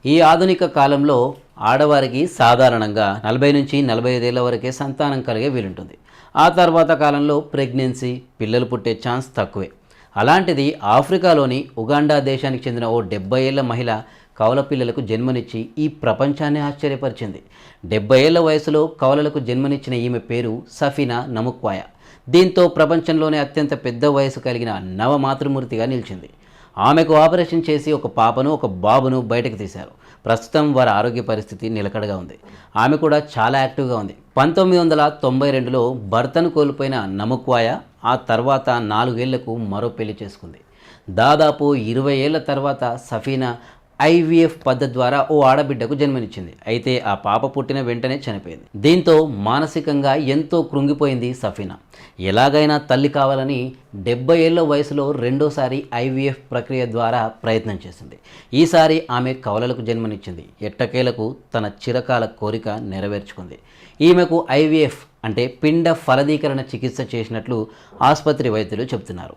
ఈ ఆధునిక కాలంలో ఆడవారికి సాధారణంగా 40 నుంచి 45 ఏళ్ల వరకే సంతానం కలిగే వీలుంటుంది. ఆ తర్వాత కాలంలో ప్రెగ్నెన్సీ, పిల్లలు పుట్టే ఛాన్స్ తక్కువే. అలాంటిది ఆఫ్రికాలోని ఉగాండా దేశానికి చెందిన ఓ 70 ఏళ్ల మహిళ కవల పిల్లలకు జన్మనిచ్చి ఈ ప్రపంచాన్ని ఆశ్చర్యపరిచింది. 70 ఏళ్ల వయసులో కవలలకు జన్మనిచ్చిన ఈమె పేరు సఫీనా నముక్వాయ. దీంతో ప్రపంచంలోనే అత్యంత పెద్ద వయసు కలిగిన నవమాతృమూర్తిగా నిలిచింది. ఆమెకు ఆపరేషన్ చేసి ఒక పాపను, ఒక బాబును బయటకు తీశారు. ప్రస్తుతం వారి ఆరోగ్య పరిస్థితి నిలకడగా ఉంది. ఆమె కూడా చాలా యాక్టివ్గా ఉంది. 1992లో భర్తను కోల్పోయిన నముక్వాయ ఆ తర్వాత 4 ఏళ్లకు మరో పెళ్లి చేసుకుంది. దాదాపు 20 ఏళ్ల తర్వాత సఫీనా ఐవీఎఫ్ పద్ధతి ద్వారా ఓ ఆడబిడ్డకు జన్మనిచ్చింది. అయితే ఆ పాప పుట్టిన వెంటనే చనిపోయింది. దీంతో మానసికంగా ఎంతో కృంగిపోయింది సఫీనా. ఎలాగైనా తల్లి కావాలని 70 ఏళ్ల వయసులో రెండోసారి ఐవీఎఫ్ ప్రక్రియ ద్వారా ప్రయత్నం చేసింది. ఈసారి ఆమె కవలలకు జన్మనిచ్చింది. ఎట్టకేలకు తన చిరకాల కోరిక నెరవేర్చుకుంది. ఈమెకు ఐవీఎఫ్ అంటే పిండ ఫలదీకరణ చికిత్స చేసినట్లు ఆసుపత్రి వైద్యులు చెబుతున్నారు.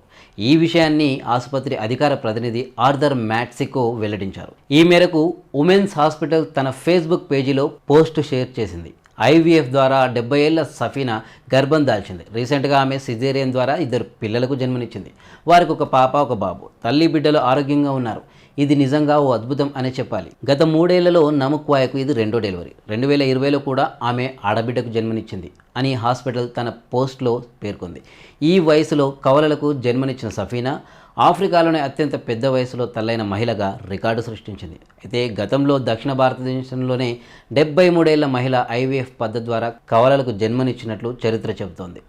ఈ విషయాన్ని ఆసుపత్రి అధికార ప్రతినిధి ఆర్థర్ మ్యాక్సికో వెల్లడించారు. ఈ మేరకు ఉమెన్స్ హాస్పిటల్ తన ఫేస్బుక్ పేజీలో పోస్ట్ షేర్ చేసింది. ఐవీఎఫ్ ద్వారా 70 ఏళ్ల సఫీనా గర్భం దాల్చింది. రీసెంట్గా ఆమె సిజేరియన్ ద్వారా 2 పిల్లలకు జన్మనిచ్చింది. వారికి ఒక పాప, ఒక బాబు. తల్లి బిడ్డలు ఆరోగ్యంగా ఉన్నారు. ఇది నిజంగా ఓ అద్భుతం అనే చెప్పాలి. గత 3 ఏళ్లలో నముక్వాయకు ఇది రెండో డెలివరీ. 2020లో కూడా ఆమె ఆడబిడ్డకు జన్మనిచ్చింది అని హాస్పిటల్ తన పోస్ట్లో పేర్కొంది. ఈ వయసులో కవలలకు జన్మనిచ్చిన సఫీనా ఆఫ్రికాలోనే అత్యంత పెద్ద వయసులో తల్లైన మహిళగా రికార్డు సృష్టించింది. అయితే గతంలో దక్షిణ భారతదేశంలోనే 73 ఏళ్ల మహిళ ఐవీఎఫ్ పద్ధతి ద్వారా కవలలకు జన్మనిచ్చినట్లు చరిత్ర చెబుతోంది.